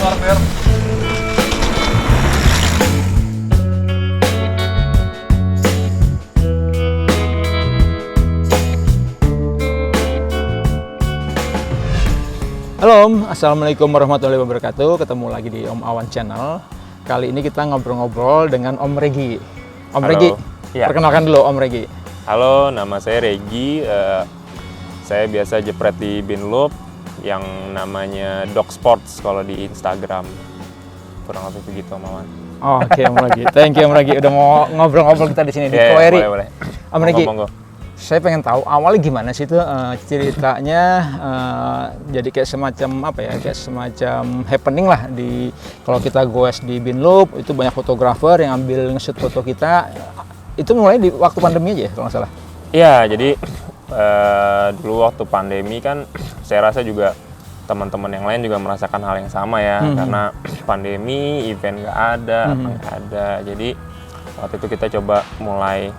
partner. Halo Om, Assalamualaikum warahmatullahi wabarakatuh. Ketemu lagi di Om Awan Channel. Kali ini kita ngobrol-ngobrol dengan Om Regi. Om Halo. Regi, Ya. perkenalkan dulu Om Regi. Halo, nama saya Regi. Saya biasa jepret di Binloop yang namanya Dog Sports kalau di Instagram. Kurang lebih begitu, Om Awan. Oh, oke Om Regi. Thank you Om Regi udah mau ngobrol-ngobrol kita di sini di Iya, Koeri. boleh. Om Regi, Monggo. saya pengen tahu awalnya gimana sih itu ceritanya jadi kayak semacam apa ya, kayak semacam happening lah di kalau kita goes di Binloop itu banyak fotografer yang ambil nge-shoot foto kita. Itu mulai di waktu pandemi aja ya kalau nggak salah. Iya, jadi dulu waktu pandemi kan saya rasa juga teman-teman yang lain juga merasakan hal yang sama ya, karena pandemi, event nggak ada, apa nggak ada. Jadi waktu itu kita coba mulai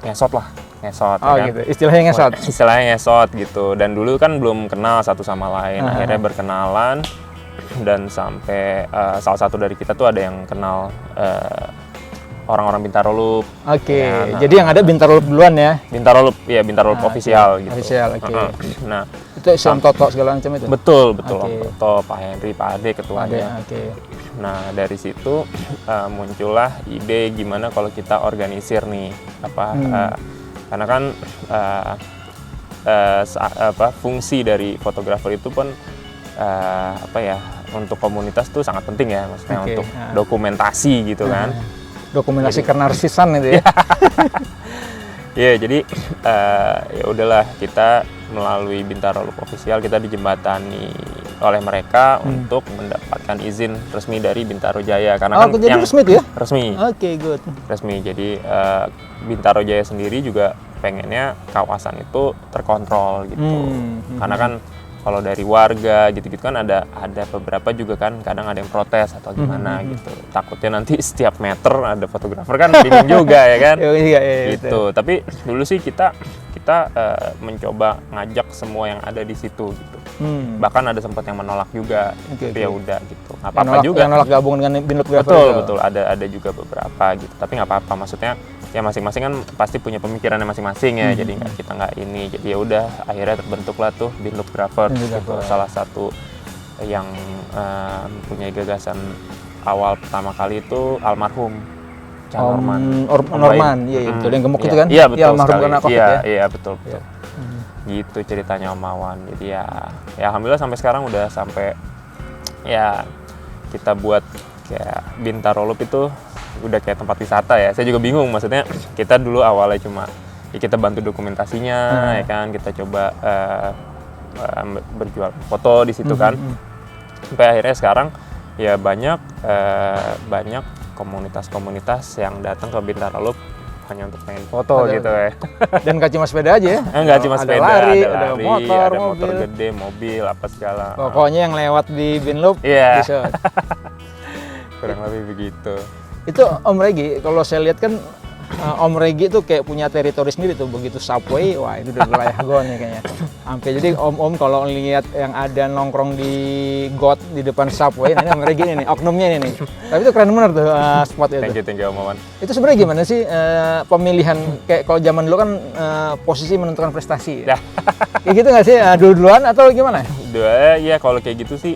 ngesot lah, ngesot. Oh ya kan? gitu, istilahnya ngesot. Istilahnya ngesot gitu. Dan dulu kan belum kenal satu sama lain. Akhirnya berkenalan dan sampai salah satu dari kita tuh ada yang kenal orang-orang Bintaro Loop. Oke, Ya, nah, jadi yang ada Bintaro Loop duluan ya? Bintaro Loop, ya Bintaro Loop official gitu. Official, oke. Nah, Itu Sam Toto segala macam itu? betul Om Oke. Toto, Pak Henry, Pak Ade Ada, ketuanya. oke. Nah, dari situ muncullah ide gimana kalau kita organisir nih karena kan fungsi dari fotografer itu pun untuk komunitas tuh sangat penting ya, maksudnya Oke, untuk dokumentasi gitu kan. Dokumentasi kenarsisan itu ya? Iya, jadi ya udahlah, kita melalui Bintaro Loop Official kita dijembatani oleh mereka untuk mendapatkan izin resmi dari Bintaro Jaya, karena kan jadi yang resmi itu ya? resmi. Oke, good. Resmi. Jadi Bintaro Jaya sendiri juga pengennya kawasan itu terkontrol gitu. Karena kan kalau dari warga gitu-gitu kan ada beberapa juga kan kadang ada yang protes atau gimana gitu. Takutnya nanti setiap meter ada fotografer kan bingung juga ya kan. Iya, Gitu. Tapi dulu sih kita mencoba ngajak semua yang ada di situ gitu. Bahkan ada sempat yang menolak juga. Oke, Tapi ya oke. udah gitu. Nggak apa-apa juga. Yang nolak gabung dengan Binloop Gravel. Betul. Ada juga beberapa gitu. Tapi nggak apa-apa, maksudnya ya masing-masing kan pasti punya pemikirannya masing-masing ya. Jadi kita nggak ini. Jadi ya udah akhirnya terbentuklah tuh Binloop Gravel gitu. Salah satu yang punya gagasan awal pertama kali itu almarhum Chan Norman, iya betul. Yang gemuk itu kan? Iya betul almarhum sekali. karena COVID Iya, ya? iya betul. Gitu ceritanya Om Awan. Jadi ya alhamdulillah sampai sekarang udah sampai ya kita buat kayak Bintaro Loop itu udah kayak tempat wisata ya. Saya juga bingung, maksudnya kita dulu awalnya cuma ya kita bantu dokumentasinya ya kan, kita coba berjual foto di situ kan. Sampai akhirnya sekarang ya banyak komunitas-komunitas yang datang ke Bintaro Loop hanya untuk pengen foto gitu ya. Dan nggak cuma sepeda aja ya? Enggak cuma sepeda, ada motor, motor mobil. gede, mobil, apa segala. Pokoknya yang lewat di Binloop Iya. bisa. Kurang lebih begitu. Itu Om Regi, kalau saya lihat kan Om Regi tuh kayak punya teritori sendiri tuh, begitu subway, wah itu udah wilayah gon ya kayaknya. Sampai jadi Om kalau lihat yang ada nongkrong di got di depan subway, nah ini Om Regi ini nih, oknumnya ini nih. Tapi itu keren bener tuh spot itu. Thank you Om Awan. Itu sebenarnya gimana sih pemilihan, kayak kalau zaman dulu kan posisi menentukan prestasi ya? Kayak gitu nggak sih, dulu-duluan atau gimana? Ya kalau kayak gitu sih,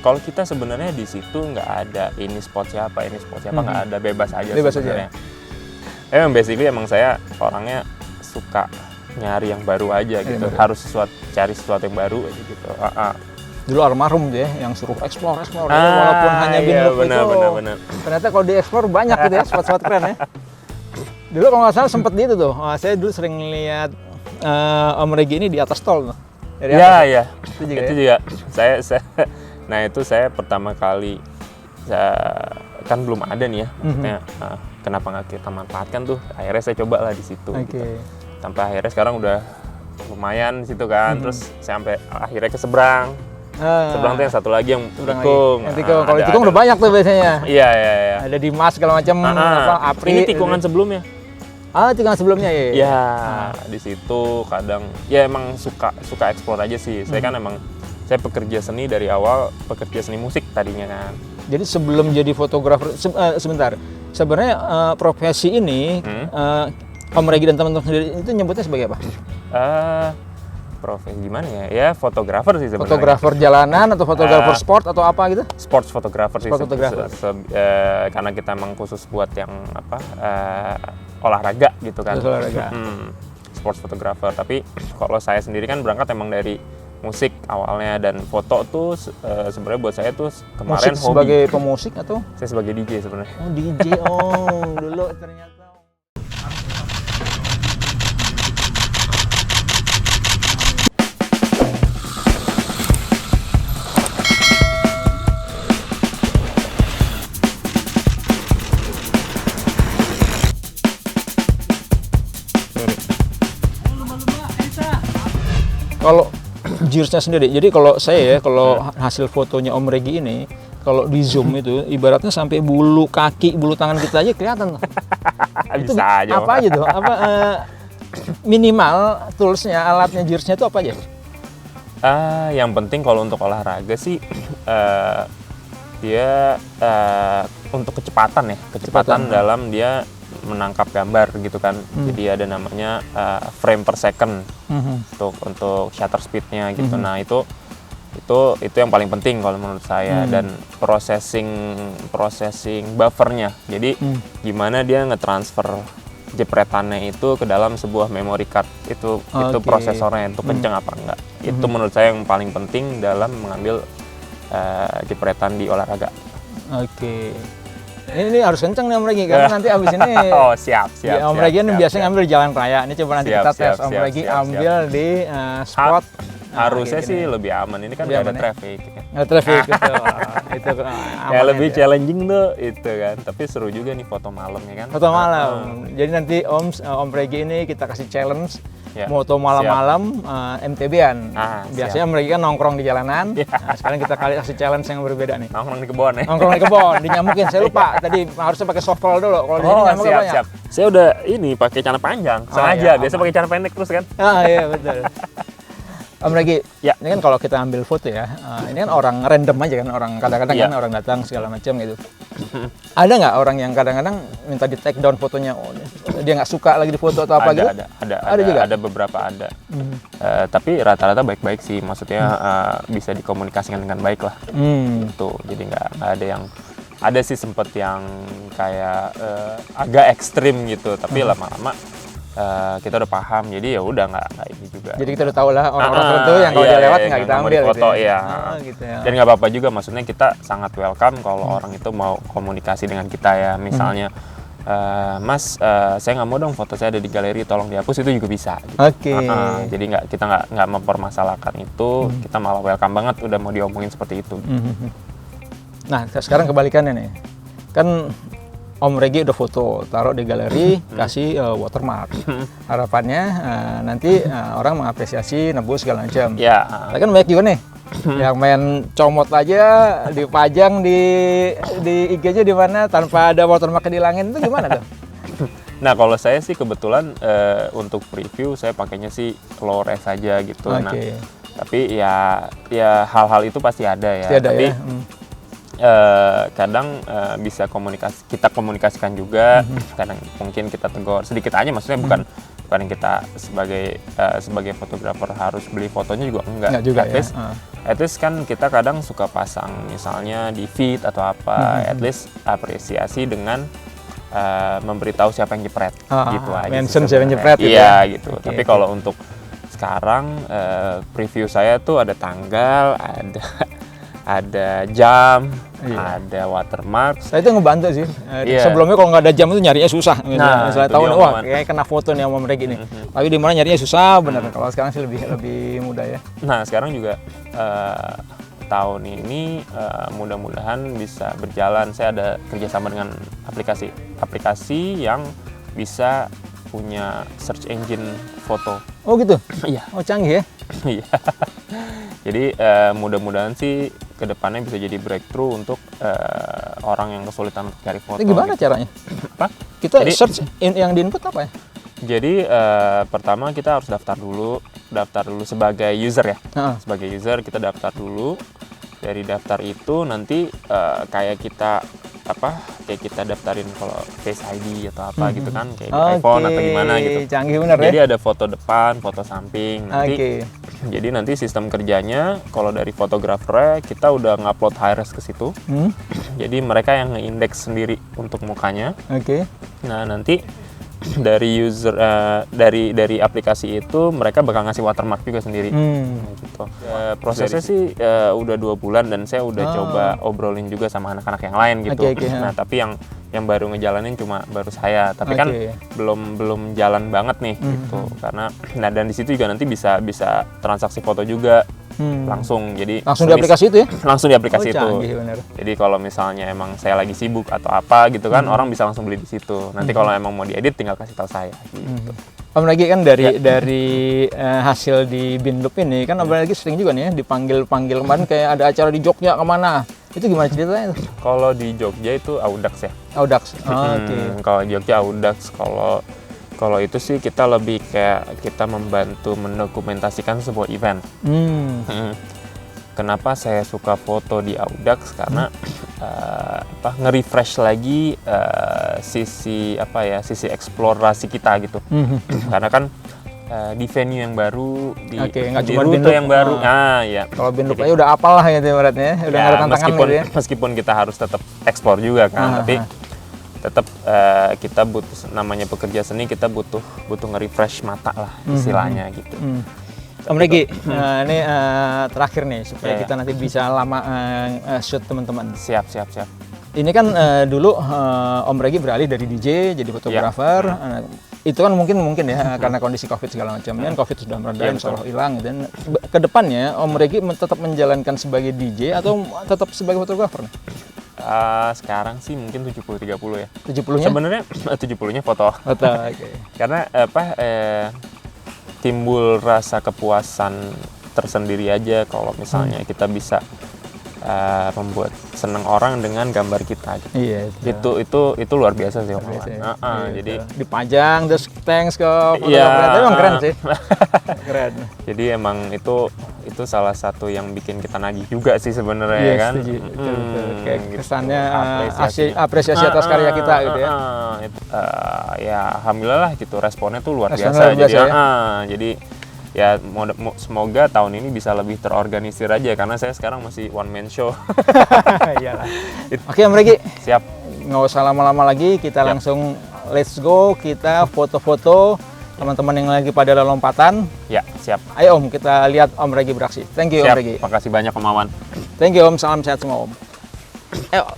kalau kita sebenarnya di situ nggak ada ini spot siapa, nggak ada, bebas aja sebenarnya. Basically emang saya orangnya suka nyari yang baru aja gitu, harus cari sesuatu yang baru aja gitu. Dulu almarhum tuh ya, yang suruh explore walaupun hanya Binloop benar. Ternyata kalau di explore banyak gitu ya, spot-spot keren ya. Dulu kalau nggak salah sempet di itu tuh, saya dulu sering lihat Om Regi ini di atas tol tuh. Dari atas. Iya. Itu juga. Nah itu saya pertama kali kan belum ada nih ya, maksudnya kenapa nggak kita manfaatkan tuh? Akhirnya saya coba lah di situ. Gitu. Sampai akhirnya sekarang udah lumayan di situ kan. Terus saya sampai akhirnya ke seberang. Seberang tuh yang satu lagi yang tikung. Kalau tikung udah banyak tuh biasanya. Iya. Ada Dimas segala macam. Apri. Ini tikungan sebelumnya. Tikungan sebelumnya ya. Ya, di situ kadang ya emang suka explore aja sih. Saya kan emang Saya pekerja seni dari awal, pekerja seni musik tadinya kan. Jadi sebelum jadi fotografer, sebentar. Sebenarnya profesi ini Om Regi dan teman-teman sendiri itu nyebutnya sebagai apa? Profesi gimana ya? Ya fotografer sih sebenarnya. Fotografer jalanan atau fotografer sport atau apa gitu? Sports photographer sih. Sport photographer. Karena kita emang khusus buat yang apa olahraga gitu kan. Olahraga. Sports photographer. Tapi kalau saya sendiri kan berangkat emang dari musik awalnya, dan foto tuh sebenarnya buat saya tuh kemarin musik hobi. Sebagai pemusik atau? Saya sebagai DJ sebenarnya. Oh DJ, dulu ternyata. Kalau gearsnya sendiri, jadi kalau saya ya, kalau hasil fotonya Om Regi ini, kalau di zoom itu ibaratnya sampai bulu kaki, bulu tangan kita aja kelihatan. Itu Bisa aja. apa aja tuh? Apa minimal toolsnya, alatnya, gearsnya itu apa aja? Yang penting kalau untuk olahraga sih dia untuk kecepatan ya, kecepatan dalam dia menangkap gambar gitu kan. Jadi ada namanya frame per second untuk shutter speednya gitu. Nah itu yang paling penting kalau menurut saya, dan processing buffernya. Jadi gimana dia ngetransfer jepretannya itu ke dalam sebuah memory card, itu prosesornya itu kenceng apa enggak. Itu menurut saya yang paling penting dalam mengambil jepretan di olahraga. Ini harus kenceng nih Om Regi, karena nanti abis ini siap. Om Regi ini biasanya ngambil di jalan raya. Ini coba nanti kita tes Om Regi ambil di spot. Harusnya sih lebih aman, ini kan nggak ada traffic. Nggak traffic gitu. Itu ya lebih challenging tuh itu kan, tapi seru juga nih foto malam ya kan. Foto malam. Jadi nanti Om Regi ini kita kasih challenge moto malam-malam MTB-an. Biasanya Om Regi kan nongkrong di jalanan. Nah, sekarang kita kasih challenge yang berbeda nih. Nongkrong di kebun ya. Nongkrong di kebun, dinyamukin. Saya lupa tadi harusnya pakai softball dulu. Kalau di sini nyamuk banyak. Siap. Saya udah ini pakai celana panjang. Sengaja, biasa pakai celana pendek terus kan. Iya betul. Om Regi, ini kan kalau kita ambil foto ya, ini kan orang random aja kan, orang kadang-kadang kan orang datang segala macam gitu. Ada nggak orang yang kadang-kadang minta di take down fotonya, dia nggak suka lagi di foto atau apa gitu? Ada juga. Ada beberapa ada. Tapi rata-rata baik-baik sih, maksudnya bisa dikomunikasikan dengan baik lah. Tuh, jadi nggak ada yang, ada sih sempet yang kayak agak ekstrim gitu, tapi lama-lama kita udah paham, jadi ya udah nggak ini juga. Jadi kita udah tahu lah orang-orang tertentu yang kalau dia lewat nggak kita ambil foto gitu ya. Gitu ya. Dan nggak apa-apa juga, maksudnya kita sangat welcome kalau orang itu mau komunikasi dengan kita ya, misalnya Mas, saya nggak mau dong foto saya ada di galeri, tolong dihapus, itu juga bisa. Gitu. Jadi kita nggak mempermasalahkan itu, kita malah welcome banget udah mau diomongin seperti itu. Nah sekarang kebalikannya nih, kan Om Regi udah foto, taruh di galeri, kasih watermark. Harapannya nanti orang mengapresiasi, nebus segala macam. Tapi kan banyak juga nih yang main comot aja, dipajang di IG-nya di mana tanpa ada watermark dihilangin, itu gimana tuh? Nah kalau saya sih kebetulan untuk preview saya pakainya sih low res aja gitu. Nah, tapi ya hal-hal itu pasti ada ya. Tapi kadang bisa kita komunikasikan juga, kadang mungkin kita tegur sedikit aja, maksudnya bukan yang kita sebagai fotografer harus beli fotonya juga enggak juga. At least kan kita kadang suka pasang misalnya di feed atau apa, at least apresiasi dengan memberitahu siapa yang jepret gitu aja. Mention siapa yang jepret gitu. Iya gitu. Tapi kalau untuk sekarang preview saya tuh ada tanggal, ada jam, ada watermark. Saya itu ngebantu sih. Sebelumnya kalau nggak ada jam itu nyarinya susah. Misalnya tahu nih, wah kayak kena foto nih Om Regi nih. Tapi di mana nyarinya susah, bener. Kalau sekarang sih lebih mudah ya. Nah sekarang juga tahun ini mudah-mudahan bisa berjalan. Saya ada kerjasama dengan aplikasi yang bisa punya search engine foto. Oh gitu? Iya. Oh canggih ya? Iya. Jadi mudah-mudahan sih kedepannya bisa jadi breakthrough untuk orang yang kesulitan untuk cari foto. Ini gimana caranya? Apa? Kita search yang di input apa ya? Jadi pertama kita harus daftar dulu daftar dulu sebagai user ya. Heeh. Sebagai user kita daftar dulu. Dari daftar itu nanti kayak kita daftarin kalau Face ID atau apa gitu kan, kayak di iPhone atau gimana gitu. Canggih bener Jadi ya. ada foto depan, foto samping. Nanti jadi nanti sistem kerjanya kalau dari fotografer kita udah ngupload high-res ke situ. Jadi mereka yang nge-index sendiri untuk mukanya. Nah, nanti dari user dari aplikasi itu mereka bakal ngasih watermark juga sendiri. Gitu. Prosesnya sih udah 2 bulan dan saya udah coba obrolin juga sama anak-anak yang lain gitu. Nah, tapi yang baru ngejalanin cuma baru saya, tapi kan belum jalan banget nih gitu. Karena dan di situ juga nanti bisa transaksi foto juga. Langsung di aplikasi itu ya? Langsung di aplikasi itu. Bener. Jadi kalau misalnya emang saya lagi sibuk atau apa gitu kan, orang bisa langsung beli di situ. Nanti kalau emang mau diedit tinggal kasih tahu saya gitu. Om Regi kan dari hasil di Binloop ini kan Om Regi sering juga nih ya dipanggil kemarin kayak ada acara di Jogja kemana? Itu gimana ceritanya? Kalau di Jogja itu Audax ya. Audax. Kalau di Jogja Audax, kalau itu sih kita lebih kayak kita membantu mendokumentasikan sebuah event. Kenapa saya suka foto di Audax? Karena nge-refresh lagi sisi eksplorasi kita gitu. Karena kan di venue yang baru, di rute yang baru. Ya. Kalau Binloop aja udah apal lah gitu ibaratnya, udah nggak ada tantangan gitu ya. Meskipun kita harus tetap eksplor juga kan, tapi tetap kita butuh, namanya pekerja seni, kita butuh nge-refresh mata lah istilahnya gitu. Om Regi, ini terakhir nih supaya kita nanti bisa lama shoot teman-teman. Siap. Ini kan dulu Om Regi beralih dari DJ jadi fotografer. Itu kan mungkin ya karena kondisi COVID segala macam. Kan COVID sudah mereda, insya Allah hilang. Dan kedepannya Om Regi tetap menjalankan sebagai DJ atau tetap sebagai fotografer? Sekarang sih mungkin 70-30 ya. 70-nya? Sebenarnya 70-nya foto. Karena timbul rasa kepuasan tersendiri aja kalau misalnya kita bisa membuat seneng orang dengan gambar kita gitu. Iya, itu luar biasa sih Om Awan. Jadi dipajang terus thanks ke fotografer. Itu emang keren sih. Keren. Jadi emang itu salah satu yang bikin kita nagih juga sih sebenarnya kan. Kayak kesannya apresiasi atas karya kita gitu ya. Ya alhamdulillah lah gitu, responnya tuh luar biasa. Jadi ya semoga tahun ini bisa lebih terorganisir aja karena saya sekarang masih one man show. Iyalah. Oke Om Regi. Siap. Nggak usah lama-lama lagi, kita langsung let's go, kita foto-foto teman-teman yang lagi pada lompatan. Ya, siap. Ayo Om, kita lihat Om Regi beraksi. Thank you Om Regi. Makasih banyak Om Awan. Thank you Om, salam sehat semua Om. Ayo.